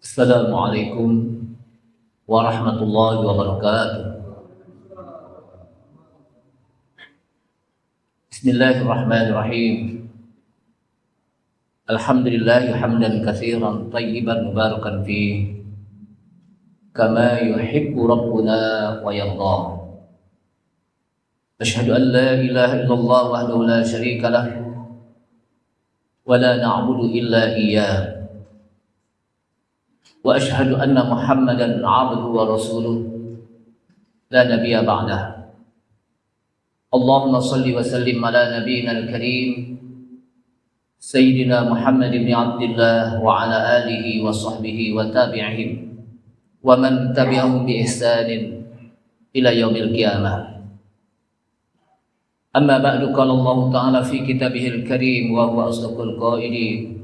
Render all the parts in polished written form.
Assalamualaikum warahmatullahi wabarakatuh. Bismillahirrahmanirrahim. Alhamdulillahi hamdan katsiran tayyiban mubarakan fihi kama yuhibbu rabbuna wa yarda. Asyhadu an la ilaha illallah wahdahu la syarika lah wa la na'budu illa iyyah. Wa asyhadu anna Muhammadan 'abduhu wa rasuluh la nabiyya ba'dah. Allahumma salli wa sallim ala nabiyyina al-karim Sayyidina Muhammad ibn Abdillah wa ala alihi wa sahbihi wa tabi'ihim wa man tabi'ahum bi ihsanin ila yaumil qiyamah. Amma ba'du, qala Allah ta'ala fi kitabihil karim wa huwa asdaqul qailin.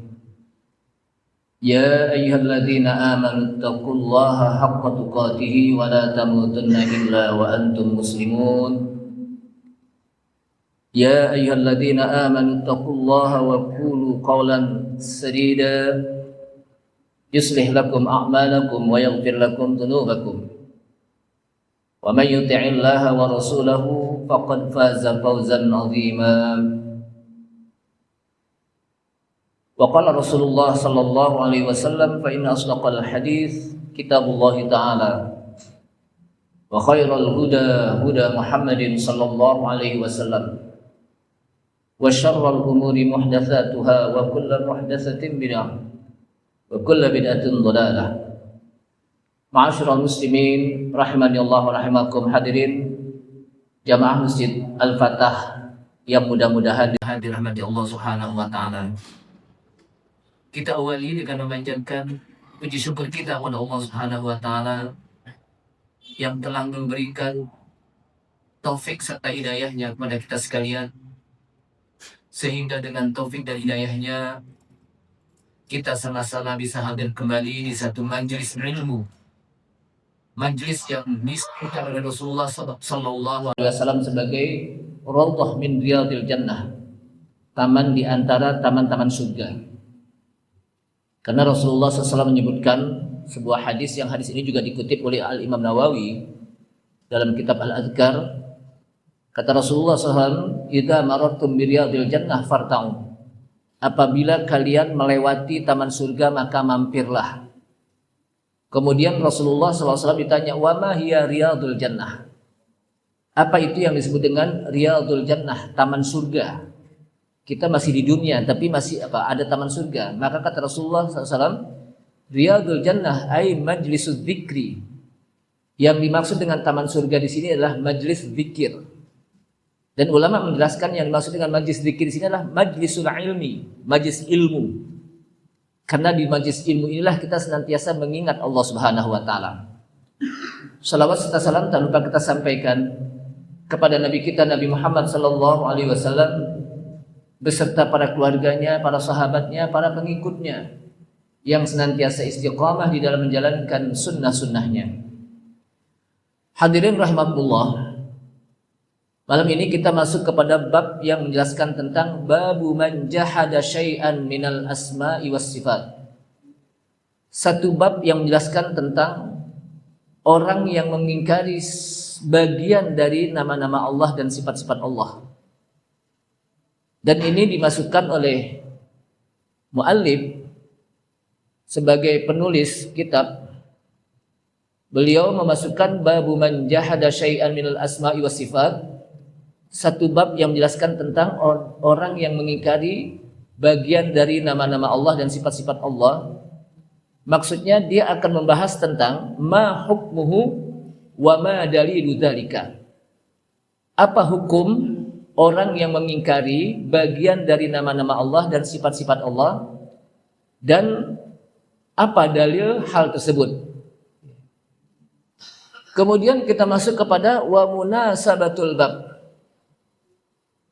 Ya ayyuhalladzina amanu taqullaha haqqa tuqatih wa la tamutunna illa wa antum muslimun. Ya ayyuhalladzina amanu taqullaha wa qulu qawlan sadida yuslih lakum a'malakum wa yaghfir lakum dhunubakum. Wa may yuti'illaha wa rasulahu faqad faza fawzan 'azima. Wa qala Rasulullah sallallahu alaihi wasallam fa inna asdaqal hadits kitabullah ta'ala wa khairal huda huda Muhammadin sallallahu alaihi wasallam wa syarrul umuri muhdatsatuha wa kullu muhdatsatin bid'ah wa kullu bid'atin dhalalah. Ma'asyiral muslimin rahimani Allah wa rahimakum, hadirin jamaah Masjid Al-Fatah yang mudah-mudahan dirahmati Allah Subhanahu wa taala. Kita awali dengan memanjatkan puji syukur kita kepada Allah Subhanahu wa taala yang telah memberikan taufik serta hidayahnya kepada kita sekalian, sehingga dengan taufik dan hidayahnya kita sama-sama bisa hadir kembali di satu majelis ilmu, majelis yang disebut oleh Rasulullah sallallahu alaihi wasallam sebagai raudhah min riyadil jannah, taman di antara taman-taman surga. Karena Rasulullah SAW menyebutkan sebuah hadis, yang hadis ini juga dikutip oleh Al-Imam Nawawi dalam kitab Al-Adhkar. Kata Rasulullah SAW, "Idza marartum bi riyadil jannah farta'u." Apabila kalian melewati taman surga maka mampirlah. Kemudian Rasulullah SAW ditanya, "Wa ma hiya riyadul jannah?" Apa itu yang disebut dengan riyadul jannah, taman surga? Kita masih di dunia tapi masih ada taman surga. Maka kata Rasulullah SAW, riyadul jannah ay majlisud dzikri. Yang dimaksud dengan taman surga di sini adalah majlis zikir. Dan ulama menjelaskan yang dimaksud dengan majlis zikir di sini adalah majlisul ilmi, majlis ilmu. Karena di majlis ilmu inilah kita senantiasa mengingat Allah Subhanahu wa taala. Salawat serta salam tak lupa kita sampaikan kepada Nabi kita Nabi Muhammad sallallahu alaihi wasallam beserta para keluarganya, para sahabatnya, para pengikutnya yang senantiasa istiqamah di dalam menjalankan sunnah-sunnahnya. Hadirin rahimakumullah, malam ini kita masuk kepada bab yang menjelaskan tentang babu man jahada syai'an minal asma'i was sifat. Satu bab yang menjelaskan tentang orang yang mengingkari bagian dari nama-nama Allah dan sifat-sifat Allah. Dan ini dimasukkan oleh muallif sebagai penulis kitab. Beliau memasukkan babu man jahada syai'an minal asma'i was sifat, satu bab yang menjelaskan tentang orang yang mengingkari bagian dari nama-nama Allah dan sifat-sifat Allah. Maksudnya dia akan membahas tentang ma hukmuhu wa ma dalilu dzalika. Apa hukum orang yang mengingkari bagian dari nama-nama Allah dan sifat-sifat Allah, dan apa dalil hal tersebut. Kemudian kita masuk kepada wa munasabatul bab.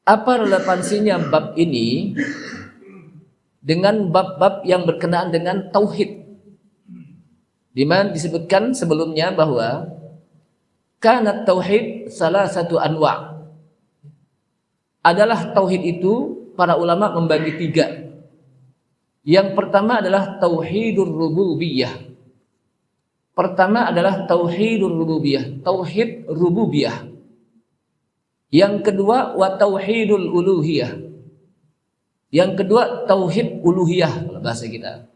Apa relevansinya bab ini dengan bab-bab yang berkenaan dengan tauhid, di mana disebutkan sebelumnya bahwa kanat tauhid salah satu anwa'. Adalah tauhid itu para ulama membagi tiga. Yang pertama adalah tauhidur rububiyah. Pertama adalah tauhidul rububiyah, tauhid rububiyah. Yang kedua wa tauhidul uluhiyah. Yang kedua tauhid uluhiyah kalau bahasa kita.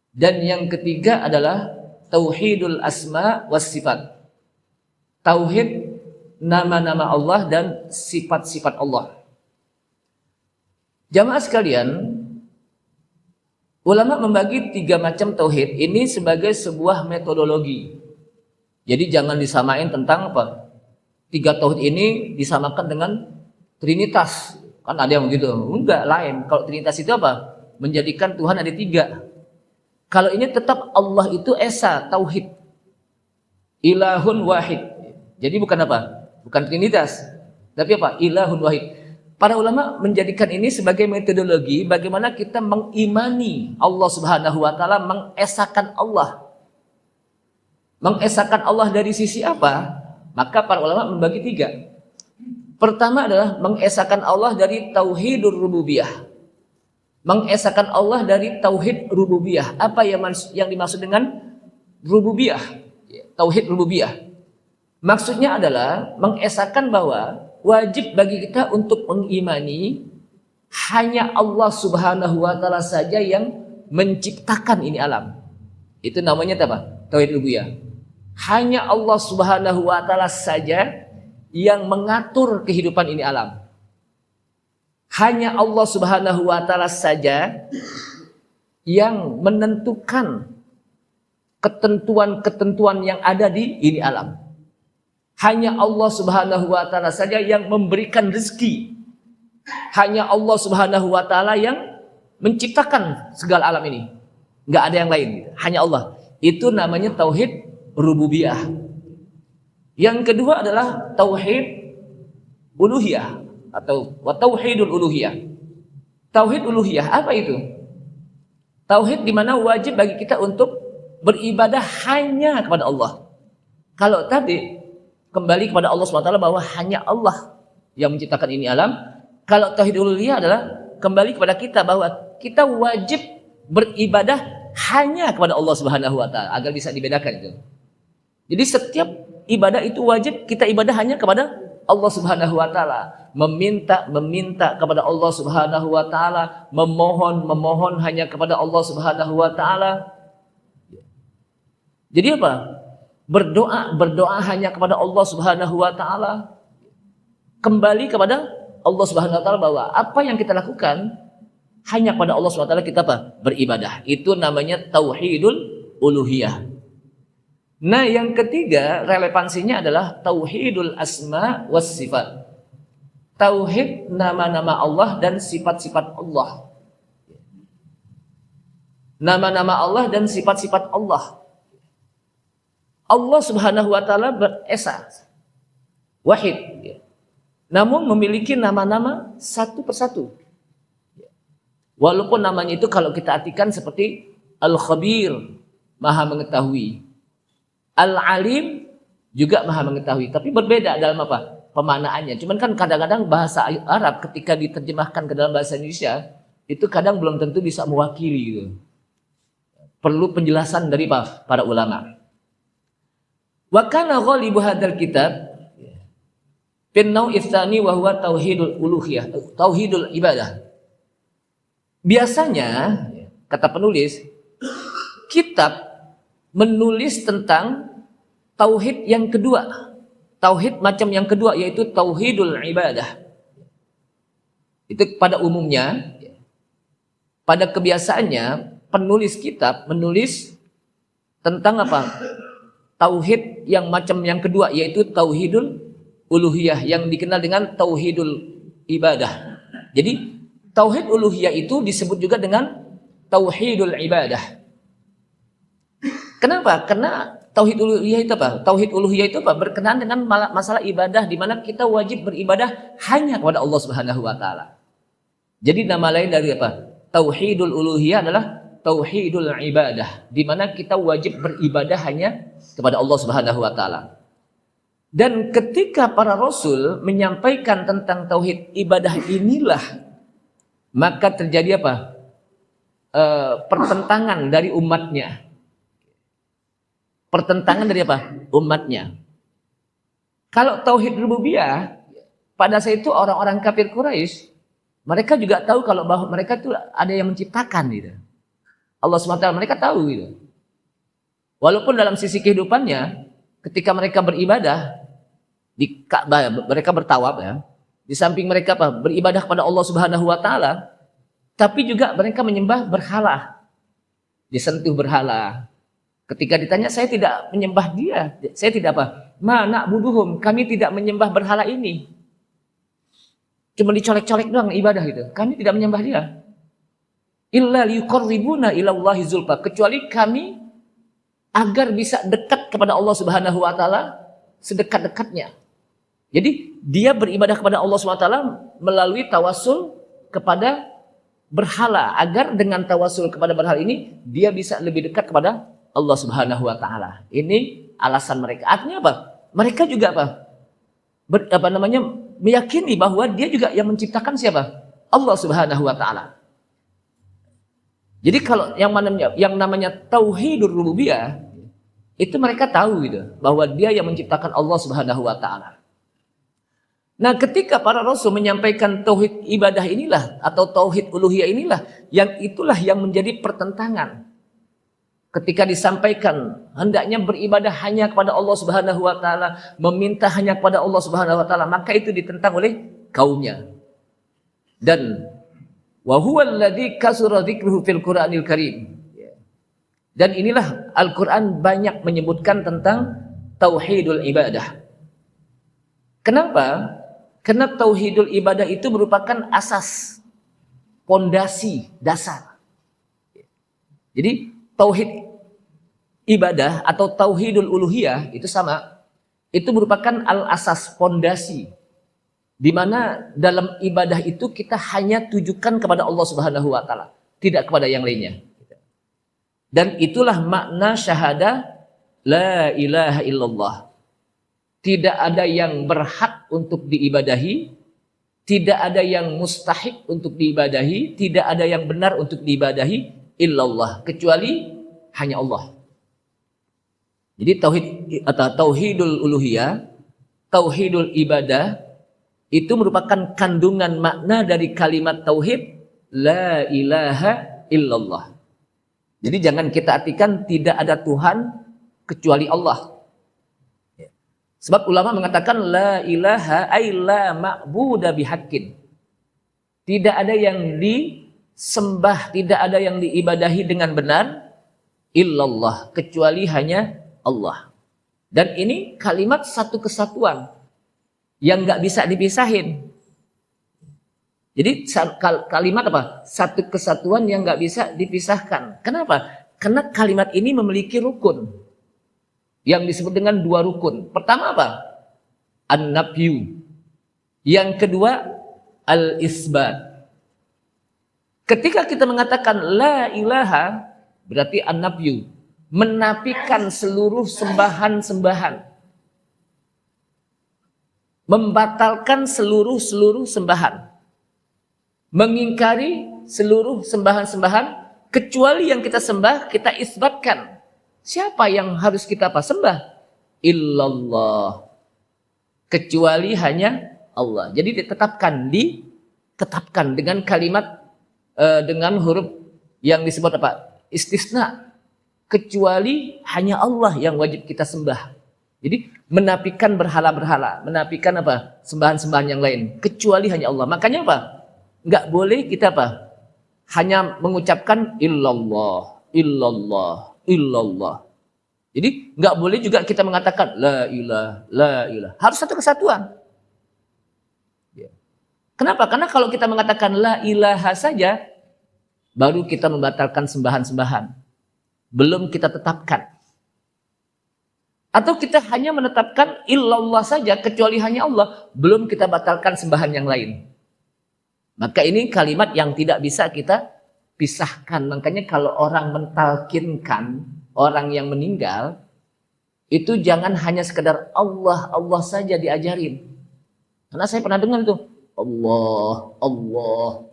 Dan yang ketiga adalah tauhidul asma was sifat. Tauhid nama-nama Allah dan sifat-sifat Allah. Jamaah sekalian, ulama membagi 3 macam tauhid ini sebagai sebuah metodologi. Jadi jangan disamain tentang apa? 3 tauhid ini disamakan dengan trinitas. Kan ada yang begitu. Enggak, lain. Kalau trinitas itu apa? Menjadikan Tuhan ada 3. Kalau ini tetap Allah itu esa, tauhid. Ilahun wahid. Jadi bukan apa? Bukan trinitas. Tapi apa? Ilahun wahid. Para ulama menjadikan ini sebagai metodologi bagaimana kita mengimani Allah Subhanahu wa taala, mengesakan Allah. Mengesakan Allah dari sisi apa? Maka para ulama membagi 3. Pertama adalah mengesakan Allah dari tauhidur rububiyah. Mengesakan Allah dari tauhid rububiyah. Apa yang dimaksud dengan rububiyah? Tauhid rububiyah. Maksudnya adalah mengesakan bahwa wajib bagi kita untuk mengimani hanya Allah Subhanahu wa taala saja yang menciptakan ini alam. Itu namanya apa? Tauhid rububiyah. Hanya Allah Subhanahu wa taala saja yang mengatur kehidupan ini alam. Hanya Allah Subhanahu wa taala saja yang menentukan ketentuan-ketentuan yang ada di ini alam. Hanya Allah Subhanahu wa taala saja yang memberikan rezeki. Hanya Allah Subhanahu wa taala yang menciptakan segala alam ini. Enggak ada yang lain, hanya Allah. Itu namanya tauhid rububiyah. Yang kedua adalah tauhid uluhiyah atau tauhidul uluhiyah. Tauhid uluhiyah apa itu? Tauhid di mana wajib bagi kita untuk beribadah hanya kepada Allah. Kalau tadi kembali kepada Allah SWT bahwa hanya Allah yang menciptakan ini alam. Kalau tauhid uluhiyah adalah kembali kepada kita bahwa kita wajib beribadah hanya kepada Allah Subhanahu wa taala agar bisa dibedakan itu. Jadi setiap ibadah itu wajib kita ibadah hanya kepada Allah Subhanahu wa taala. Meminta kepada Allah Subhanahu wa taala, memohon hanya kepada Allah Subhanahu wa taala. Jadi apa? Berdoa hanya kepada Allah Subhanahu wa taala. Kembali kepada Allah Subhanahu wa taala bahwa apa yang kita lakukan hanya kepada Allah Subhanahu wa taala kita apa? Beribadah. Itu namanya tauhidul uluhiyah. Nah, yang ketiga relevansinya adalah tauhidul asma was sifat. Tauhid nama-nama Allah dan sifat-sifat Allah. Nama-nama Allah dan sifat-sifat Allah. Allah Subhanahu wa taala beresa, wahid, namun memiliki nama-nama satu persatu. Walaupun namanya itu kalau kita artikan seperti Al-Khabir, Maha mengetahui, Al-Alim juga Maha mengetahui, tapi berbeda dalam apa? Pemanaannya. Cuman kan kadang-kadang bahasa Arab ketika diterjemahkan ke dalam bahasa Indonesia itu kadang belum tentu bisa mewakili gitu. Perlu penjelasan dari para ulama. Wa kana ghalibu hadzal kitab fin nau'i tsani wa huwa tauhidul uluhiyah, tauhidul ibadah. Biasanya kata penulis kitab menulis tentang tauhid yang kedua. Tauhid macam yang kedua yaitu tauhidul ibadah. Itu pada umumnya, pada kebiasaannya penulis kitab menulis tentang apa? Tauhid yang macam yang kedua yaitu tauhidul uluhiyah yang dikenal dengan tauhidul ibadah. Jadi tauhid uluhiyah itu disebut juga dengan tauhidul ibadah. Kenapa? Karena tauhid uluhiyah itu apa? Tauhid uluhiyah itu apa? Berkenaan dengan masalah ibadah di mana kita wajib beribadah hanya kepada Allah Subhanahu wa taala. Jadi nama lain dari apa? Tauhidul uluhiyah adalah tauhidul ibadah, di mana kita wajib beribadah hanya kepada Allah Subhanahu wa taala. Dan ketika para rasul menyampaikan tentang tauhid ibadah inilah, maka terjadi apa? Pertentangan dari umatnya. pertentangan dari apa? Umatnya. Kalau tauhid rububiyah, pada saat itu orang-orang kafir Quraisy, mereka juga tahu kalau bahwa mereka itu ada yang menciptakan gitu. Allah SWT mereka tahu gitu. Walaupun dalam sisi kehidupannya, ketika mereka beribadah di Ka'bah, mereka bertawaf ya, di samping mereka apa? Beribadah kepada Allah Subhanahu wa taala, tapi juga mereka menyembah berhala. Disentuh berhala. Ketika ditanya, saya tidak menyembah dia. Saya tidak apa? Ma na'buduhum, kami tidak menyembah berhala ini. Cuma dicolek-colek doang ibadah gitu. Kami tidak menyembah dia. Illa liyuqarribuna ilallahi zulfa, kecuali kami agar bisa dekat kepada Allah Subhanahu wa taala sedekat-dekatnya. Jadi dia beribadah kepada Allah Subhanahu wa taala melalui tawasul kepada berhala, agar dengan tawasul kepada berhala ini dia bisa lebih dekat kepada Allah Subhanahu wa taala. Ini alasan mereka. Artinya apa? Mereka juga meyakini bahwa dia juga yang menciptakan siapa? Allah Subhanahu wa taala. Jadi kalau yang namanya tauhidur rububiyah itu mereka tahu gitu, bahwa dia yang menciptakan Allah Subhanahu wa taala. Nah, ketika para rasul menyampaikan tauhid ibadah inilah atau tauhid uluhiyah inilah itulah yang menjadi pertentangan. Ketika disampaikan hendaknya beribadah hanya kepada Allah Subhanahu wa taala, meminta hanya kepada Allah Subhanahu wa taala, maka itu ditentang oleh kaumnya. Dan wa huwal ladzi kasura dzikruhu fil Qur'anil Karim. Dan inilah Al-Qur'an banyak menyebutkan tentang tauhidul ibadah. Kenapa? Karena tauhidul ibadah itu merupakan asas, pondasi, dasar. Jadi tauhid ibadah atau tauhidul uluhiyah itu sama. Itu merupakan al-asas, pondasi. Di mana dalam ibadah itu kita hanya tujukan kepada Allah Subhanahu wa taala, tidak kepada yang lainnya. Dan itulah makna syahadah la ilaha illallah. Tidak ada yang berhak untuk diibadahi, tidak ada yang mustahik untuk diibadahi, tidak ada yang benar untuk diibadahi illallah, kecuali hanya Allah. Jadi tauhid atau tauhidul uluhiyah, tauhidul ibadah itu merupakan kandungan makna dari kalimat tauhid la ilaha illallah. Jadi jangan kita artikan tidak ada Tuhan kecuali Allah. Sebab ulama mengatakan la ilaha ay la ma'buda bihaqqin. Tidak ada yang disembah, tidak ada yang diibadahi dengan benar illallah, kecuali hanya Allah. Dan ini kalimat satu kesatuan yang nggak bisa dipisahin. Jadi kalimat apa? Satu kesatuan yang nggak bisa dipisahkan. Kenapa? Karena kalimat ini memiliki rukun yang disebut dengan dua rukun. Pertama apa? An-nafyu. Yang kedua al-isbat. Ketika kita mengatakan la ilaha, berarti an-nafyu, menafikan seluruh sembahan-sembahan, membatalkan seluruh sembahan, mengingkari seluruh sembahan-sembahan, kecuali yang kita sembah kita isbatkan. Siapa yang harus kita sembah? Illallah, kecuali hanya Allah. Jadi ditetapkan dengan kalimat dengan huruf yang disebut apa? Istisna, kecuali hanya Allah yang wajib kita sembah. Jadi menafikan berhala-berhala, menafikan apa? Sembahan-sembahan yang lain, kecuali hanya Allah. Makanya apa? Enggak boleh kita hanya mengucapkan illallah, illallah, illallah. Jadi enggak boleh juga kita mengatakan la ilah. Harus satu kesatuan. Kenapa? Karena kalau kita mengatakan la ilaha saja, baru kita membatalkan sembahan-sembahan. Belum kita tetapkan. Atau kita hanya menetapkan illallah saja, kecuali hanya Allah, belum kita batalkan sembahan yang lain. Maka ini kalimat yang tidak bisa kita pisahkan. Makanya kalau orang mentalkinkan orang yang meninggal, itu jangan hanya sekedar Allah, Allah saja diajarin. Karena saya pernah dengar itu, Allah, Allah.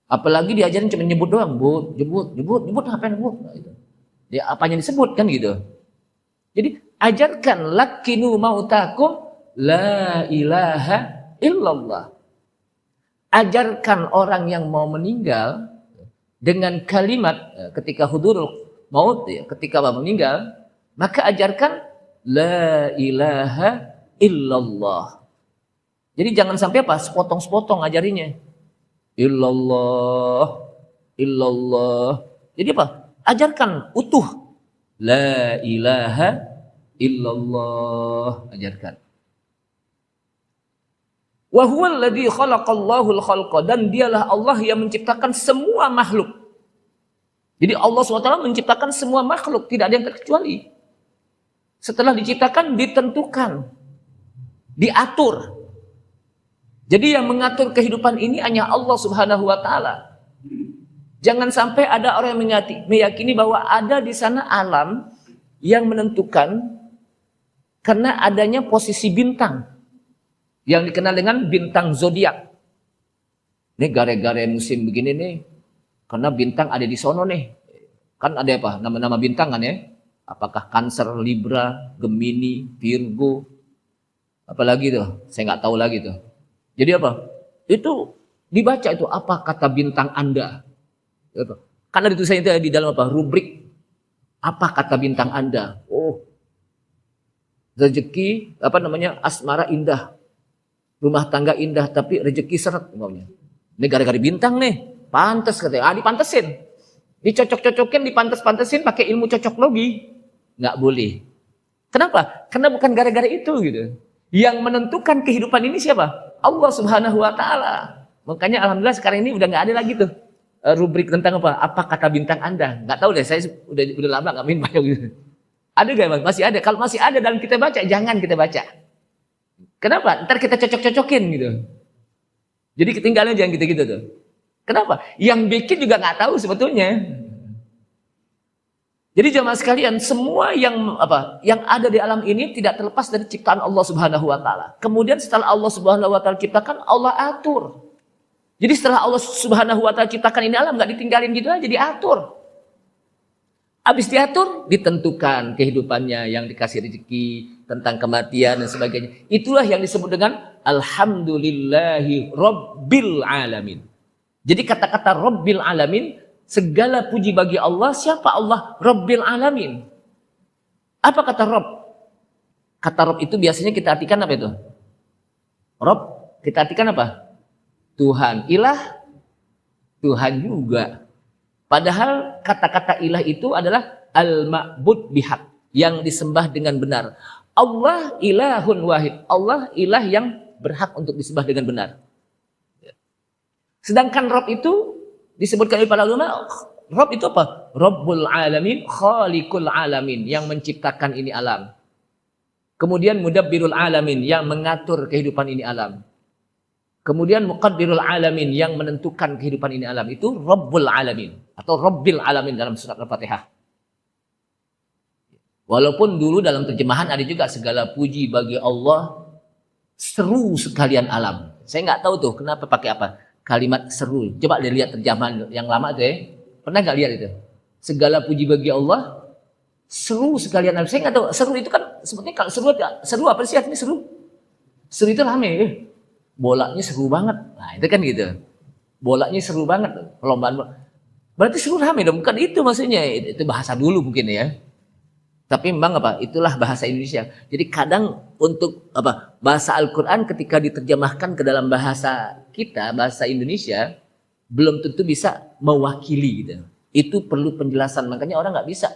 Apalagi diajarin cuma nyebut doang, nyebut apa yang nyebut. Nah, itu. Ya, apanya disebut kan gitu. Jadi ajarkan lakinu mautakum la ilaha illallah. Ajarkan orang yang mau meninggal dengan kalimat ketika hudurul maut, ya, ketika meninggal, maka ajarkan la ilaha illallah. Jadi jangan sampai apa? Sepotong-sepotong ajarinya. Illallah, illallah. Jadi apa? Ajarkan utuh. La ilaha illallah. Ajarkan. Wa huwal ladzi khalaqallahu al-khalqa, dan dialah Allah yang menciptakan semua makhluk. Jadi Allah SWT menciptakan semua makhluk, tidak ada yang terkecuali. Setelah diciptakan ditentukan, diatur. Jadi yang mengatur kehidupan ini hanya Allah Subhanahu wa taala. Jangan sampai ada orang yang meyakini bahwa ada di sana alam yang menentukan karena adanya posisi bintang yang dikenal dengan bintang zodiak. Ini gare-gare musim begini nih, karena bintang ada di sono nih. Kan ada apa? Nama-nama bintang kan ya? Apakah Cancer, Libra, Gemini, Virgo, apalagi tuh? Saya nggak tahu lagi tuh. Jadi apa? Itu dibaca itu apa kata bintang Anda. Gitu. Karena ditulisnya itu di dalam apa? Rubrik. Apa kata bintang Anda? Oh, rezeki apa namanya? Asmara indah, rumah tangga indah, tapi rezeki seret ngomongnya. Ini gara-gara bintang nih, pantas katanya. Dipantesin, dicocok-cocokin, dipantes-pantesin pakai ilmu cocoklogi. Nggak boleh. Kenapa? Karena bukan gara-gara itu gitu. Yang menentukan kehidupan ini siapa? Allah Subhanahu wa taala. Makanya alhamdulillah sekarang ini udah nggak ada lagi tuh rubrik tentang apa? Apa kata bintang Anda? Nggak tahu deh, saya udah lama nggak main bio gitu. Ada nggak Mas? Masih ada. Kalau masih ada dan kita baca, jangan kita baca. Kenapa? Ntar kita cocok-cocokin gitu. Jadi ketinggalan jangan gitu-gitu tuh. Kenapa? Yang bikin juga nggak tahu sebetulnya. Jadi jemaah sekalian, semua yang ada di alam ini tidak terlepas dari ciptaan Allah Subhanahu wa taala. Kemudian setelah Allah Subhanahu wa taala ciptakan, Allah atur. Jadi setelah Allah Subhanahu wa taala ciptakan ini alam, nggak ditinggalin gitu aja, diatur. Habis diatur, ditentukan kehidupannya, yang dikasih rezeki, tentang kematian dan sebagainya. Itulah yang disebut dengan alhamdulillahi rabbil alamin. Jadi kata-kata rabbil alamin, segala puji bagi Allah. Siapa Allah? Rabbil alamin. Apa kata Rabb? Kata Rabb itu biasanya kita artikan apa itu? Rabb, kita artikan apa? Tuhan. Ilah, Tuhan juga. Padahal kata-kata ilah itu adalah al-ma'bud bihaq, yang disembah dengan benar. Allah ilahun wahid. Allah ilah yang berhak untuk disembah dengan benar. Sedangkan Rabb itu disebutkan oleh para ulama, Rabb itu apa? Rabbul alamin, khaliqul alamin, yang menciptakan ini alam. Kemudian mudabbirul alamin, yang mengatur kehidupan ini alam. Kemudian muqaddirul alamin, yang menentukan kehidupan ini alam. Itu Rabbul alamin atau Rabbil alamin dalam surat Al-Fatihah. Walaupun dulu dalam terjemahan ada juga segala puji bagi Allah, seru sekalian alam. Saya nggak tahu tuh kenapa pakai apa kalimat seru. Coba lihat terjemahan yang lama tuh ya. Pernah nggak lihat itu? Segala puji bagi Allah, seru sekalian alam. Saya nggak tahu seru itu kan sebetulnya kalau seru apa sih artinya seru? Seru itu rame. Bolanya seru banget. Nah itu kan gitu. Bolanya seru banget. Perlombaan. Berarti seru rame dong. Bukan itu maksudnya. Itu bahasa dulu mungkin ya. Tapi memang apa? Itulah bahasa Indonesia. Jadi kadang untuk apa? Bahasa Al-Qur'an ketika diterjemahkan ke dalam bahasa kita, bahasa Indonesia, belum tentu bisa mewakili gitu. Itu perlu penjelasan. Makanya orang nggak bisa.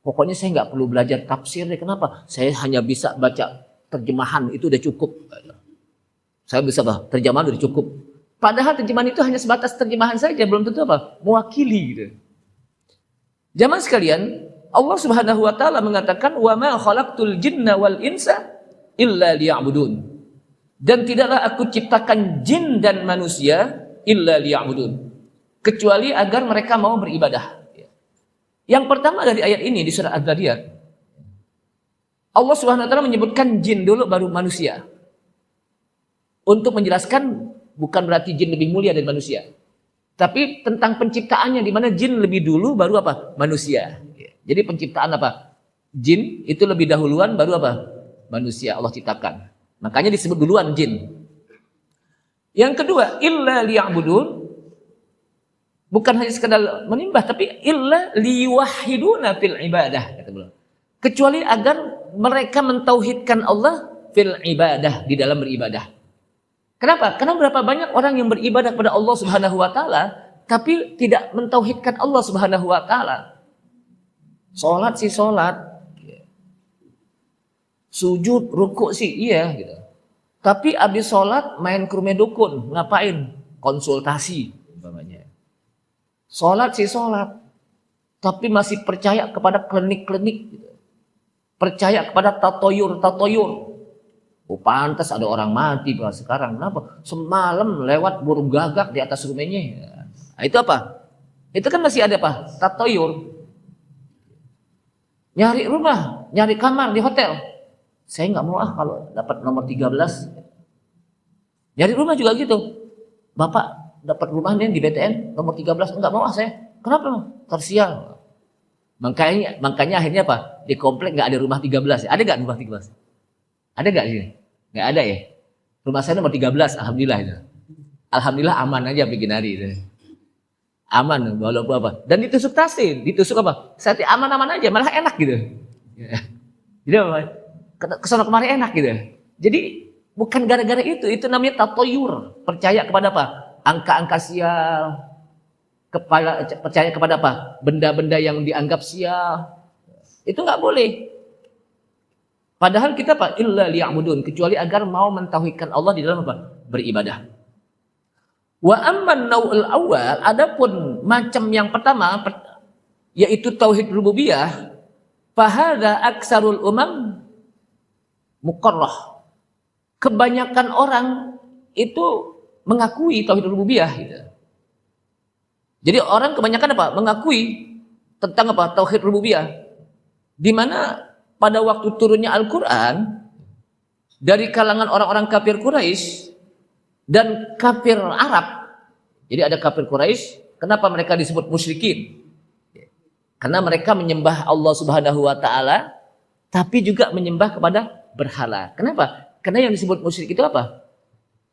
Pokoknya saya nggak perlu belajar tafsir deh. Kenapa? Saya hanya bisa baca terjemahan, itu udah cukup. Saya bisa terjemahan udah cukup. Padahal terjemahan itu hanya sebatas terjemahan saja, belum tentu apa? Mewakili gitu. Jamaah sekalian, Allah Subhanahu wa taala mengatakan wa ma khalaqtul jinna wal insa illa liya'budun. Dan tidaklah aku ciptakan jin dan manusia illa liya'budun, kecuali agar mereka mau beribadah. Yang pertama dari ayat ini di surah Az-Zariyat, Allah Subhanahu wa taala menyebutkan jin dulu baru manusia. Untuk menjelaskan bukan berarti jin lebih mulia dari manusia, tapi tentang penciptaannya, di mana jin lebih dulu baru apa? Manusia. Jadi penciptaan apa? Jin itu lebih dahuluan baru apa? Manusia Allah ciptakan. Makanya disebut duluan jin. Yang kedua, illa liya'budun, bukan hanya sekadar menyembah, tapi illa liwahiduna fil ibadah, kata beliau. Kecuali agar mereka mentauhidkan Allah fil ibadah, di dalam beribadah. Kenapa? Karena berapa banyak orang yang beribadah kepada Allah Subhanahu wa taala tapi tidak mentauhidkan Allah Subhanahu wa taala. Salat sih salat. Sujud, rukuk sih iya gitu. Tapi abis sholat main ke rumah dukun, ngapain? Konsultasi umpamanya. Sholat sih sholat, tapi masih percaya kepada klinik-klinik, gitu. Percaya kepada tatoyur. Oh pantas ada orang mati bahwa sekarang. Kenapa? Semalam lewat burung gagak di atas rumahnya. Nah, itu apa? Itu kan masih ada apa? Tatoyur. Nyari rumah, nyari kamar di hotel. Saya nggak mau kalau dapat nomor 13. Nyari rumah juga gitu. Bapak dapat rumah nih di BTN nomor 13, nggak mau saya. Kenapa? Tersial. Makanya akhirnya apa? Di komplek nggak ada rumah 13. Ada nggak rumah 13? Ada nggak sih? Nggak ada ya. Rumah saya nomor 13, alhamdulillah itu. Alhamdulillah aman aja bikin hari itu. Aman walaupun apa. Dan ditusuk tasin, ditusuk apa? Saya aman-aman aja, malah enak gitu. Jadi apa? Kesana kemari enak gitu. Jadi bukan gara-gara itu namanya tatoyur, percaya kepada apa? Angka-angka sial, percaya kepada apa? Benda-benda yang dianggap sial. Itu nggak boleh. Padahal kita apa? Illa liya'budun, kecuali agar mau mentauhidkan Allah di dalam apa? Beribadah. Wa amman nau'ul awal, adapun macam yang pertama yaitu tauhid rububiyah, fahadha aksarul umam muqarrah. Kebanyakan orang itu mengakui tauhid rububiyah gitu. Jadi orang kebanyakan apa? Mengakui tentang apa? Tauhid rububiyah. Di mana pada waktu turunnya Al-Qur'an dari kalangan orang-orang kafir Quraisy dan kafir Arab. Jadi ada kafir Quraisy, kenapa mereka disebut musyrikin? Karena mereka menyembah Allah Subhanahu wa taala tapi juga menyembah kepada berhala. Kenapa? Karena yang disebut musyrik itu apa?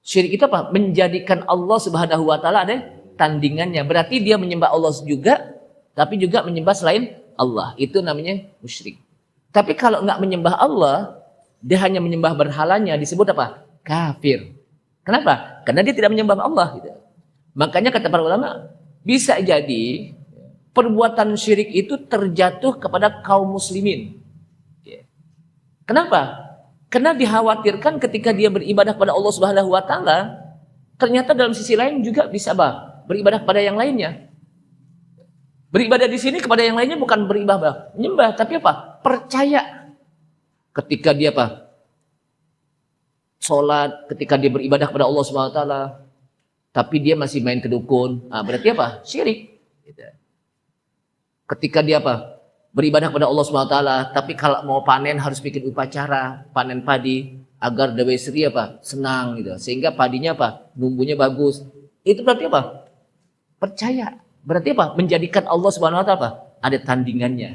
Syirik itu apa? Menjadikan Allah Subhanahu wa taala ada tandingannya. Berarti dia menyembah Allah juga tapi juga menyembah selain Allah. Itu namanya musyrik. Tapi kalau enggak menyembah Allah, dia hanya menyembah berhalanya, disebut apa? Kafir. Kenapa? Karena dia tidak menyembah Allah gitu. Makanya kata para ulama, bisa jadi perbuatan syirik itu terjatuh kepada kaum muslimin. Kenapa? Karena dikhawatirkan ketika dia beribadah kepada Allah Subhanahu wa taala, ternyata dalam sisi lain juga bisa beribadah kepada yang lainnya. Beribadah di sini kepada yang lainnya bukan beribadah, menyembah, tapi apa? Percaya. Ketika dia apa? Salat, ketika dia beribadah kepada Allah Subhanahu wa taala, tapi dia masih main ke dukun. Berarti apa? Syirik. Ketika dia apa? Beribadah kepada Allah Subhanahu wa taala, tapi kalau mau panen harus bikin upacara, panen padi agar Dewi Sri apa? Senang gitu. Sehingga padinya apa? Numbuhnya bagus. Itu berarti apa? Percaya. Berarti apa? Menjadikan Allah Subhanahu wa taala apa? Ada tandingannya.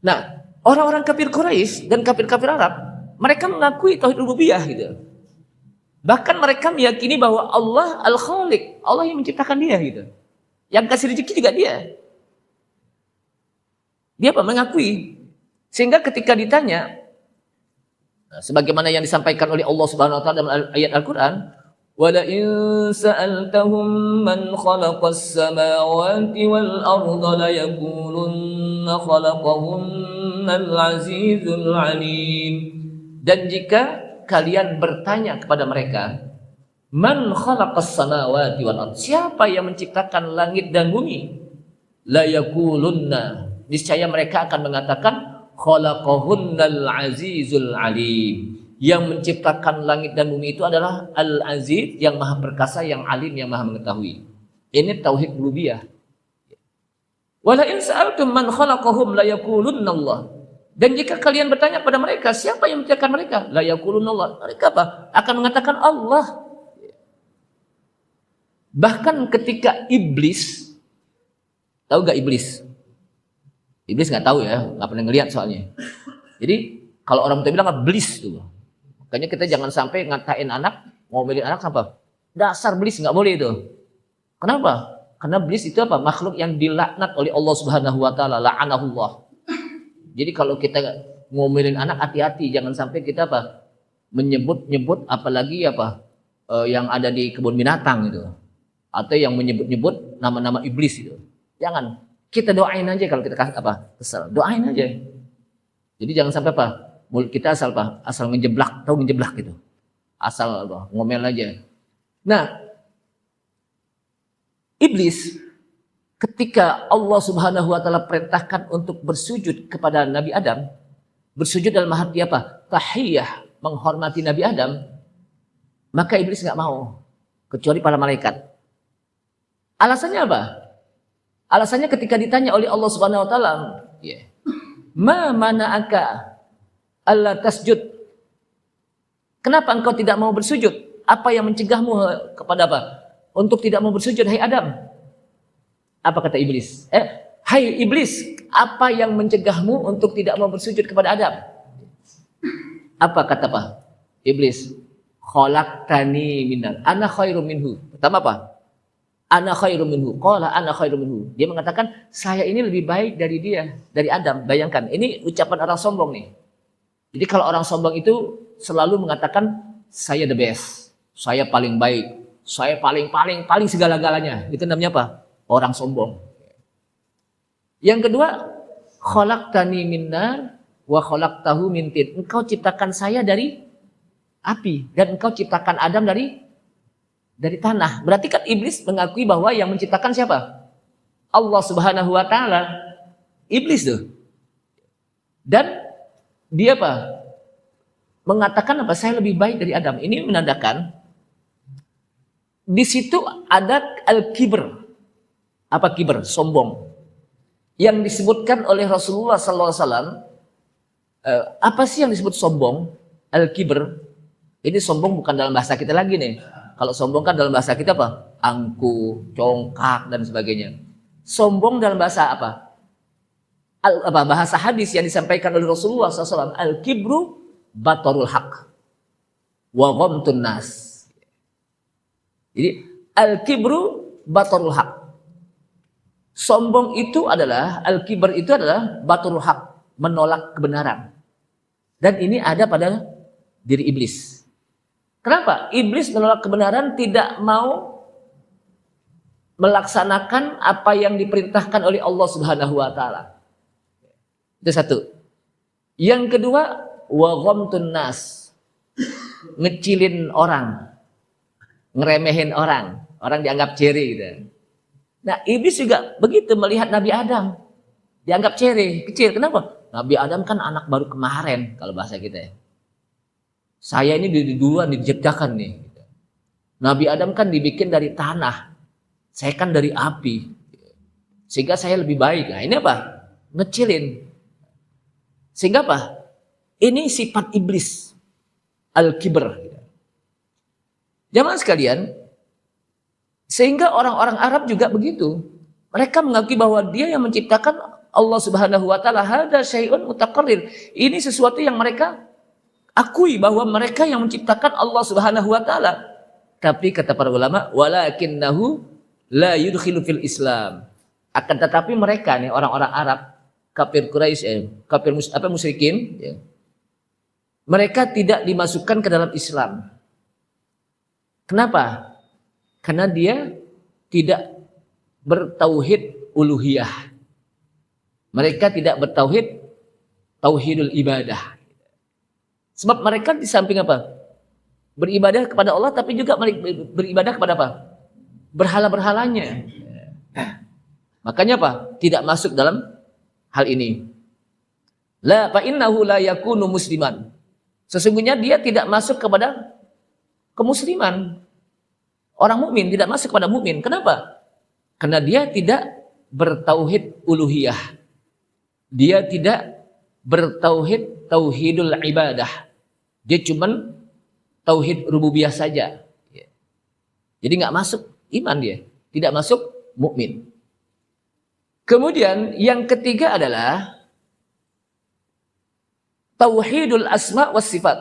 Nah, orang-orang kafir Quraisy dan kafir-kafir Arab, mereka mengakui tauhid rububiyah gitu. Bahkan mereka meyakini bahwa Allah Al-Khaliq, Allah yang menciptakan dia gitu. Yang kasih rezeki juga dia. Dia apa? Mengakui. Sehingga ketika ditanya, sebagaimana yang disampaikan oleh Allah Subhanahu wa taala dalam ayat Al-Qur'an, wa la in sa'altahum man khalaqas samawati wal arda la yaqulunna khalaqahunna al-azizul alim. Dan jika kalian bertanya kepada mereka, man khalaqas samawati wal ard, siapa yang menciptakan langit dan bumi? La yaqulunna, niscaya mereka akan mengatakan khalaqahunnal azizul alim. Yang menciptakan langit dan bumi itu adalah Al-Aziz, yang maha perkasa, yang alim, yang maha mengetahui. Ini tauhid rububiyah. Wala in sa'altum man khalaqahum la yaqulunna Allah. Dan jika kalian bertanya pada mereka, siapa yang menciptakan mereka? La yaqulunna Allah. Mereka apa? Akan mengatakan Allah. Bahkan ketika iblis, tahu gak iblis? Iblis nggak tahu ya, nggak pernah ngelihat soalnya. Jadi kalau orang tua bilang iblis tuh. Makanya kita jangan sampai ngatain anak, ngomelin anak apa? Dasar iblis, nggak boleh itu. Kenapa? Karena iblis itu apa? Makhluk yang dilaknat oleh Allah Subhanahu wa taala, la'anahullah. Jadi kalau kita ngomelin anak, hati-hati, jangan sampai kita apa? Menyebut-nyebut apalagi apa? Yang ada di kebun binatang gitu. Atau yang menyebut-nyebut nama-nama iblis itu. Jangan. Kita doain aja kalau kita kesel. Doain aja. Jadi jangan sampai apa? Mulut kita asal apa? Asal ngejeblak, tahu ngejeblak gitu. Asal apa? Ngomel aja. Nah, iblis ketika Allah Subhanahu wa taala perintahkan untuk bersujud kepada Nabi Adam, bersujud dalam arti apa? Tahiyah, menghormati Nabi Adam, maka iblis nggak mau, kecuali para malaikat. Alasannya apa? Alasannya ketika ditanya oleh Allah Subhanahu wa taala, ma mana'aka alla tasjud? Kenapa engkau tidak mau bersujud? Apa yang mencegahmu kepada apa? Untuk tidak mau bersujud, hai Adam? Apa kata iblis? Hai iblis, apa yang mencegahmu untuk tidak mau bersujud kepada Adam? Apa kata apa? Iblis, khalaqtani minal, ana khairum minhu. Pertama apa? Ana khairum minhu. Qala ana khairum minhu. Dia mengatakan, saya ini lebih baik dari dia, dari Adam. Bayangkan, ini ucapan orang sombong nih. Jadi kalau orang sombong itu selalu mengatakan, saya the best, saya paling baik, saya paling segala-galanya. Itu namanya apa? Orang sombong. Yang kedua, khalaqtani min nar wa khalaqtahu min tin. Engkau ciptakan saya dari api dan engkau ciptakan Adam dari tanah. Berarti kan iblis mengakui bahwa yang menciptakan siapa? Allah Subhanahu wa taala. Iblis tuh. Dan dia apa? Mengatakan apa? Saya lebih baik dari Adam. Ini menandakan di situ ada al-kibr. Apa kibr? Sombong. Yang disebutkan oleh Rasulullah SAW. Apa sih yang disebut sombong? Al-kibr. Ini sombong bukan dalam bahasa kita lagi nih. Kalau sombong kan dalam bahasa kita apa? Angku, congkak dan sebagainya. Sombong dalam bahasa apa? Bahasa hadis yang disampaikan oleh Rasulullah SAW. Al-kibru batarul haq wa ghamtun nas. Jadi al-kibru batarul haq. Sombong itu adalah, al-kibr itu adalah batarul haq, menolak kebenaran. Dan ini ada pada diri iblis. Kenapa? Iblis menolak kebenaran, tidak mau melaksanakan apa yang diperintahkan oleh Allah Subhanahu wa taala. Itu satu. Yang kedua, wa ghamtun nas. Ngecilin orang. Ngeremehin orang. Orang dianggap ceri gitu. Nah, iblis juga begitu melihat Nabi Adam. Dianggap ceri, kecil. Kenapa? Nabi Adam kan anak baru kemarin kalau bahasa kita ya. Saya ini duluan diciptakan nih. Nabi Adam kan dibikin dari tanah. Saya kan dari api. Sehingga saya lebih baik. Nah, ini apa? Ngecilin. Sehingga apa? Ini sifat iblis. Al-kibr. Jamaah sekalian, sehingga orang-orang Arab juga begitu. Mereka mengakui bahwa dia yang menciptakan Allah Subhanahu wa taala. Hada syai'un mutaqarrir. Ini sesuatu yang mereka akui bahwa mereka yang menciptakan Allah Subhanahu wa taala. Tapi kata para ulama, walakinnahu la yudkhilu fil Islam. Akan tetapi mereka nih orang-orang Arab, kafir Quraisy, musyrikin, ya. Mereka tidak dimasukkan ke dalam Islam. Kenapa? Karena dia tidak bertauhid uluhiyah. Mereka tidak bertauhid tauhidul ibadah. Sebab mereka di samping apa? Beribadah kepada Allah, tapi juga beribadah kepada apa? Berhala-berhalanya. Makanya apa? Tidak masuk dalam hal ini. La fa innahu la yakunu musliman. Sesungguhnya dia tidak masuk kepada kemusliman. Orang mukmin tidak masuk kepada mukmin. Kenapa? Karena dia tidak bertauhid uluhiyah. Dia tidak bertauhid tauhidul ibadah. Dia cuman tauhid rububiyah saja. Jadi nggak masuk iman dia, tidak masuk mukmin. Kemudian yang ketiga adalah tauhidul asma was sifat.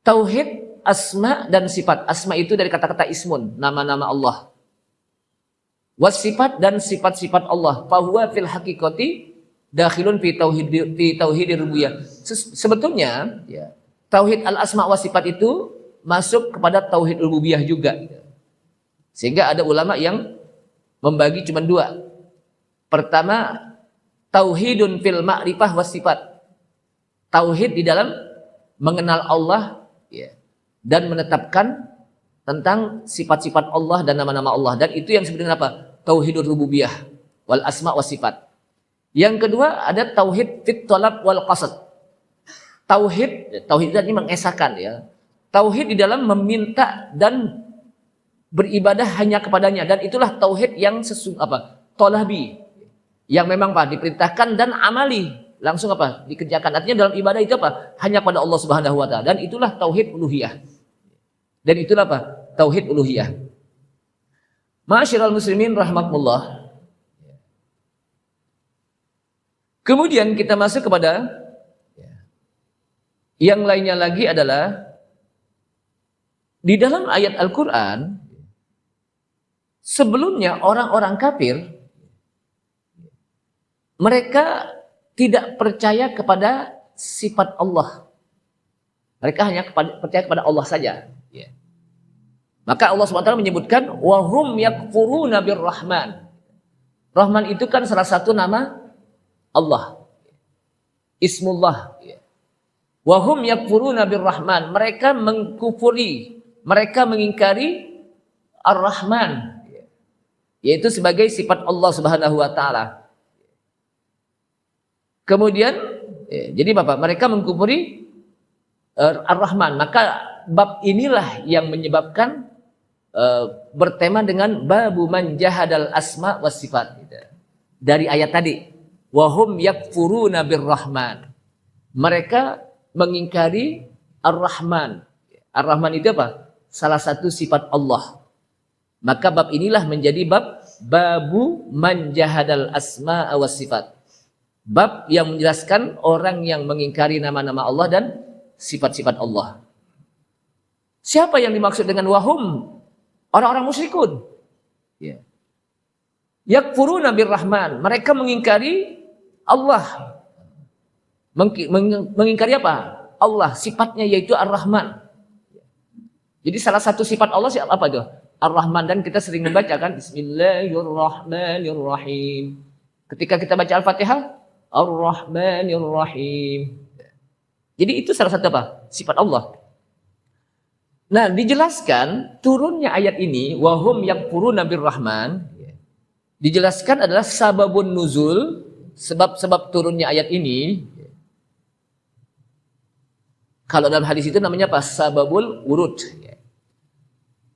Tauhid asma dan sifat. Asma itu dari kata-kata ismun, nama-nama Allah. Was sifat dan sifat-sifat Allah. Fahuwa fil haqiqati dakhilun fi tauhidir rububiyah. Sebetulnya ya, tauhid al asma was sifat itu masuk kepada tauhid rububiyah juga. Sehingga ada ulama yang membagi cuma dua. Pertama, tauhidun fil ma'rifah was sifat. Tauhid di dalam mengenal Allah ya, dan menetapkan tentang sifat-sifat Allah dan nama-nama Allah. Dan itu yang sebenarnya apa? Tauhidur rububiyah wal asma was sifat. Yang kedua ada tauhid fit talab wal qasad. Tauhid ini mengesahkan ya. Tauhid di dalam meminta dan beribadah hanya kepadanya, dan itulah tauhid yang tolabi, yang memang diperintahkan dan amali langsung dikerjakan. Artinya dalam ibadah itu hanya pada Allah Subhanahu wa taala, dan itulah tauhid uluhiyah. Dan itulah tauhid uluhiyah. Ma'asyiral muslimin rahimakumullah. Kemudian kita masuk kepada yang lainnya lagi adalah di dalam ayat Al-Qur'an. Sebelumnya orang-orang kafir mereka tidak percaya kepada sifat Allah. Mereka hanya percaya kepada Allah saja. Maka Allah SWT menyebutkan wahum yakfuruna birrahman. Rahman itu kan salah satu nama Allah. Ismullah. Wahum yakfuruna birrahman. Mereka mengkufuri, mereka mengingkari Ar-Rahman, yaitu sebagai sifat Allah Subhanahu wa taala. Kemudian jadi mereka mengkufuri Ar-Rahman. Maka bab inilah yang menyebabkan bertema dengan babu man jahadal asma was sifat. Dari ayat tadi, wahum yakfuruna birrahman. Mereka mengingkari Ar-Rahman. Ar-Rahman itu salah satu sifat Allah. Maka bab inilah menjadi bab babu man jahadal asma was sifat. Bab yang menjelaskan orang yang mengingkari nama-nama Allah dan sifat-sifat Allah. Siapa yang dimaksud dengan wahum? Orang-orang musyrikun. Yakfuruna birrahman. Mereka mengingkari Allah. Mengingkari apa? Allah, sifatnya yaitu Ar-Rahman. Jadi salah satu sifat Allah apa itu? Ar-Rahman, dan kita sering membaca kan Bismillahirrahmanirrahim. Ketika kita baca Al-Fatihah, Ar-Rahmanirrahim. Jadi itu salah satu sifat Allah. Nah, dijelaskan turunnya ayat ini wahum yakfuruna birrahman, dijelaskan adalah sababun nuzul, sebab-sebab turunnya ayat ini. Kalau dalam hadis itu namanya sababul wurud.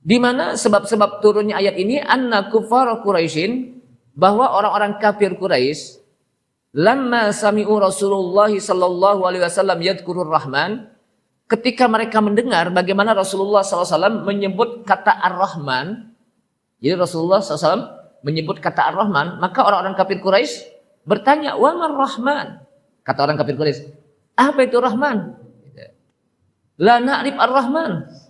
Di mana sebab-sebab turunnya ayat ini anna kuffar Quraisyin, bahwa orang-orang kafir Quraisy lamma sami'u Rasulullah sallallahu alaihi wasallam yadhkurur Rahman, ketika mereka mendengar bagaimana Rasulullah SAW menyebut kata Ar-Rahman. Jadi Rasulullah SAW menyebut kata Ar-Rahman, maka orang-orang kafir Quraisy bertanya, wa mar Rahman? Kata orang kafir Quraisy, apa itu Rahman? La na'rif Ar-Rahman.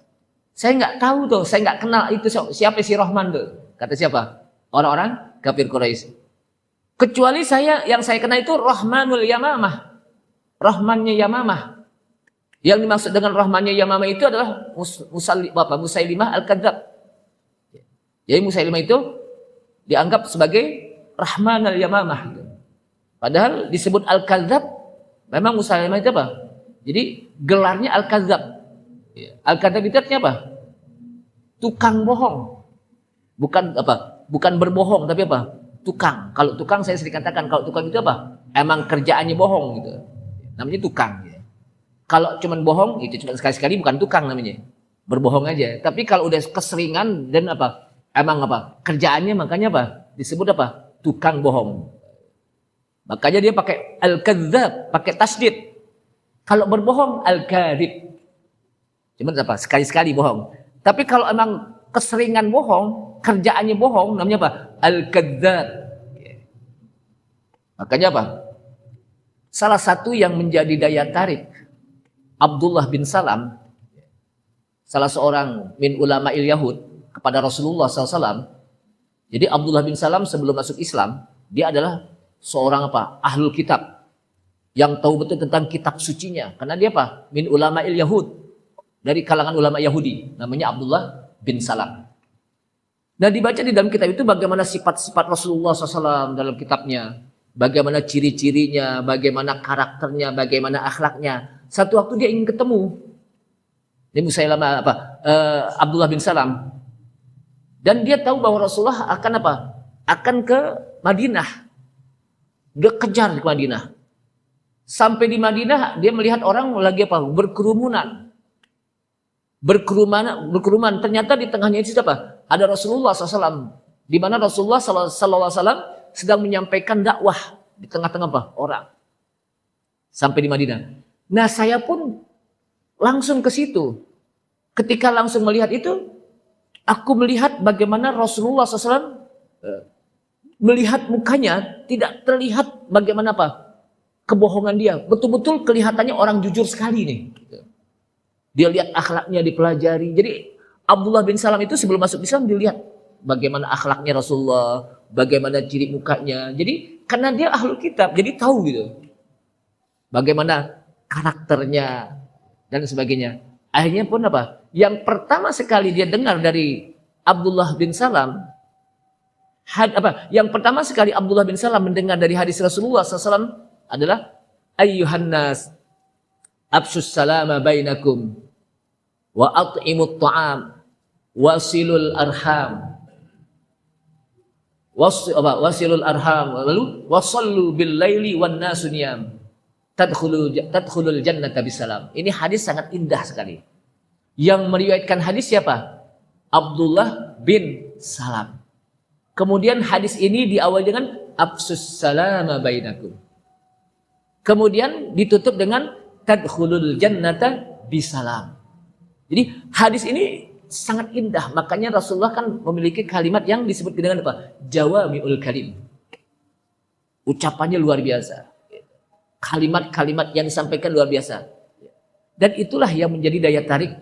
Saya nggak tahu tuh, saya nggak kenal itu siapa si Rahman tuh. Kata siapa? Orang-orang kafir Quraisy. Kecuali yang saya kenal itu Rahmanul Yamamah. Rahmannya Yamamah. Yang dimaksud dengan Rahmannya Yamamah itu adalah Musailimah Al-Kadzab. Jadi Musailimah itu dianggap sebagai Rahman Al-Yamamah. Padahal disebut Al-Kadzab, memang Musailimah itu apa? Jadi gelarnya Al-Kadzab. Al-Kadzab itu artinya apa? Tukang bohong. Bukan berbohong, tapi tukang. Kalau tukang saya sering katakan, kalau tukang itu emang kerjaannya bohong gitu. Namanya tukang. Kalau cuman bohong, itu cuma sekali-sekali, bukan tukang namanya. Berbohong aja. Tapi kalau udah keseringan dan emang kerjaannya, makanya disebut tukang bohong. Makanya dia pakai al-kadzab, pakai tasdid. Kalau berbohong al-kadzib. Cuman sekali-sekali bohong. Tapi kalau emang keseringan bohong, kerjaannya bohong, namanya Al-kadzab. Makanya apa? Salah satu yang menjadi daya tarik Abdullah bin Salam, salah seorang min ulama Yahud kepada Rasulullah SAW. Jadi Abdullah bin Salam sebelum masuk Islam, dia adalah seorang apa? Ahlul kitab yang tahu betul tentang kitab sucinya. Karena dia apa? Min ulama Yahud, dari kalangan ulama Yahudi, namanya Abdullah bin Salam. Nah, dibaca di dalam kitab itu bagaimana sifat-sifat Rasulullah SAW dalam kitabnya, bagaimana ciri-cirinya, bagaimana karakternya, bagaimana akhlaknya. Satu waktu dia ingin ketemu ini Abdullah bin Salam, dan dia tahu bahwa Rasulullah akan apa? Akan ke Madinah. Dia kejar ke Madinah. Sampai di Madinah dia melihat orang lagi apa? Berkerumun. Ternyata di tengahnya itu siapa? Ada Rasulullah SAW. Di mana Rasulullah SAW sedang menyampaikan dakwah di tengah-tengah apa? Orang. Sampai di Madinah. Nah, saya pun langsung ke situ. Ketika langsung melihat itu, aku melihat bagaimana Rasulullah SAW melihat mukanya tidak terlihat bagaimana apa? Kebohongan dia. Betul-betul kelihatannya orang jujur sekali nih. Dia lihat akhlaknya dipelajari. Jadi Abdullah bin Salam itu sebelum masuk Islam dilihat bagaimana akhlaknya Rasulullah, bagaimana ciri mukanya. Jadi karena dia ahlul kitab, jadi tahu gitu. Bagaimana karakternya dan sebagainya. Akhirnya pun apa? Yang pertama sekali dia dengar dari Abdullah bin Salam, yang pertama sekali Abdullah bin Salam mendengar dari hadis Rasulullah SAW adalah ayyuhan nas absus salama bainakum wa at'imut ta'am wasilul arham wasilul arham lalu wasallu bil laili wan nasu niyam tadkhulul jannata bisalam. Ini hadis sangat indah sekali. Yang meriwayatkan hadis siapa? Abdullah bin Salam. Kemudian hadis ini diawali dengan absus salama bainakum. Kemudian ditutup dengan tadkhulul jannata bisalam. Jadi hadis ini sangat indah. Makanya Rasulullah kan memiliki kalimat yang disebut dengan apa? Jawami'ul kalim. Ucapannya luar biasa. Kalimat-kalimat yang disampaikan luar biasa. Dan itulah yang menjadi daya tarik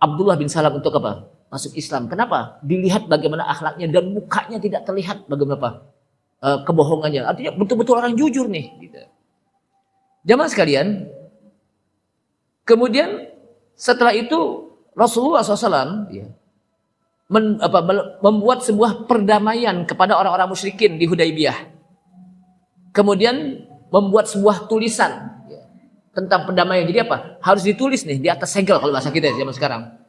Abdullah bin Salam untuk apa? Masuk Islam. Kenapa? Dilihat bagaimana akhlaknya dan mukanya tidak terlihat bagaimana apa? Kebohongannya. Artinya betul-betul orang jujur nih. Gitu. Jamaah sekalian, kemudian setelah itu Rasulullah SAW membuat sebuah perdamaian kepada orang-orang musyrikin di Hudaybiyah. Kemudian membuat sebuah tulisan tentang perdamaian. Jadi apa? Harus ditulis nih di atas segel kalau bahasa kita zaman sekarang.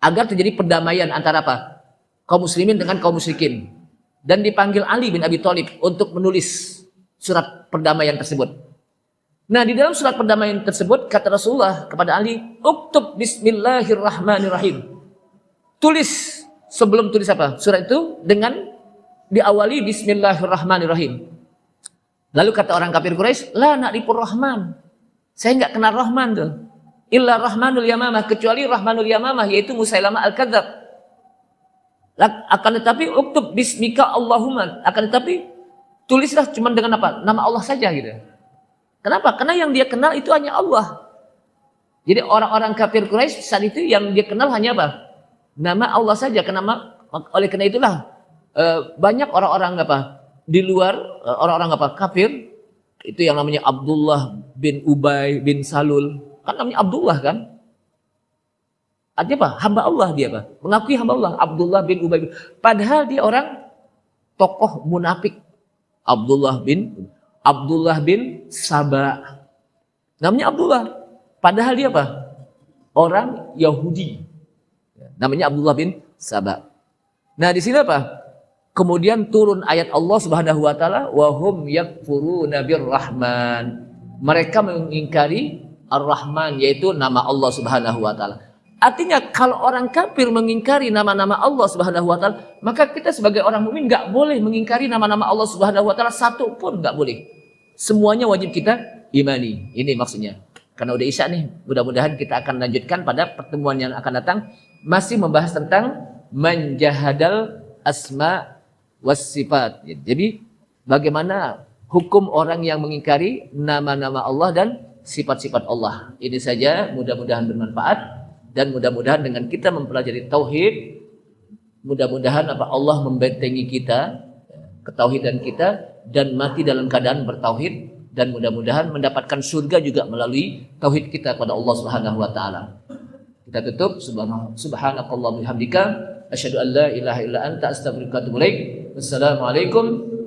Agar terjadi perdamaian antara apa? Kaum muslimin dengan kaum musyrikin. Dan dipanggil Ali bin Abi Thalib untuk menulis surat perdamaian tersebut. Nah, di dalam surat perdamaian tersebut kata Rasulullah kepada Ali, "Uktub bismillahirrahmanirrahim." Tulis sebelum tulis apa? Surat itu dengan diawali bismillahirrahmanirrahim. Lalu kata orang kafir Quraisy, "La na'rifur Rahman." Saya enggak kenal Rahman tuh. Illa Rahmanul Yamamah, kecuali Rahmanul Yamamah yaitu Musailamah Al-Kadzab. Akan tetapi uktub bismika Allahumma, akan tetapi tulislah cuma dengan apa? Nama Allah saja gitu. Kenapa? Karena yang dia kenal itu hanya Allah. Jadi orang-orang kafir Quraisy saat itu yang dia kenal hanya apa? Nama Allah saja. Oleh karena itulah banyak orang-orang apa? Di luar orang-orang apa? Kafir itu yang namanya Abdullah bin Ubay bin Salul. Kan namanya Abdullah kan? Artinya apa? Hamba Allah dia apa? Mengakui hamba Allah. Abdullah bin Ubay. Padahal dia orang tokoh munafik. Abdullah bin Saba. Namanya Abdullah. Padahal dia apa? Orang Yahudi. Namanya Abdullah bin Saba. Nah, di sini apa? Kemudian turun ayat Allah Subhanahu wa taala, wa hum yakfuruna birrahman. Mereka mengingkari Ar-Rahman, yaitu nama Allah Subhanahu wa taala. Artinya kalau orang kafir mengingkari nama-nama Allah Subhanahu wa taala, maka kita sebagai orang mukmin enggak boleh mengingkari nama-nama Allah Subhanahu wa taala satu pun enggak boleh. Semuanya wajib kita imani. Ini maksudnya. Karena udah Isya nih, mudah-mudahan kita akan lanjutkan pada pertemuan yang akan datang masih membahas tentang manjahadal asma was sifat. Jadi bagaimana hukum orang yang mengingkari nama-nama Allah dan sifat-sifat Allah. Ini saja, mudah-mudahan bermanfaat dan mudah-mudahan dengan kita mempelajari tauhid, mudah-mudahan Allah membentengi kita, ketauhidan kita, dan mati dalam keadaan bertauhid, dan mudah-mudahan mendapatkan surga juga melalui tauhid kita kepada Allah Subhanahu wa taala. Kita tutup, subhanakallah bihamdika asyhadu an la ilaha illa anta astaghfiruka wa atubu ilaik. Wassalamualaikum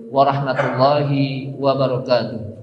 warahmatullahi wabarakatuh.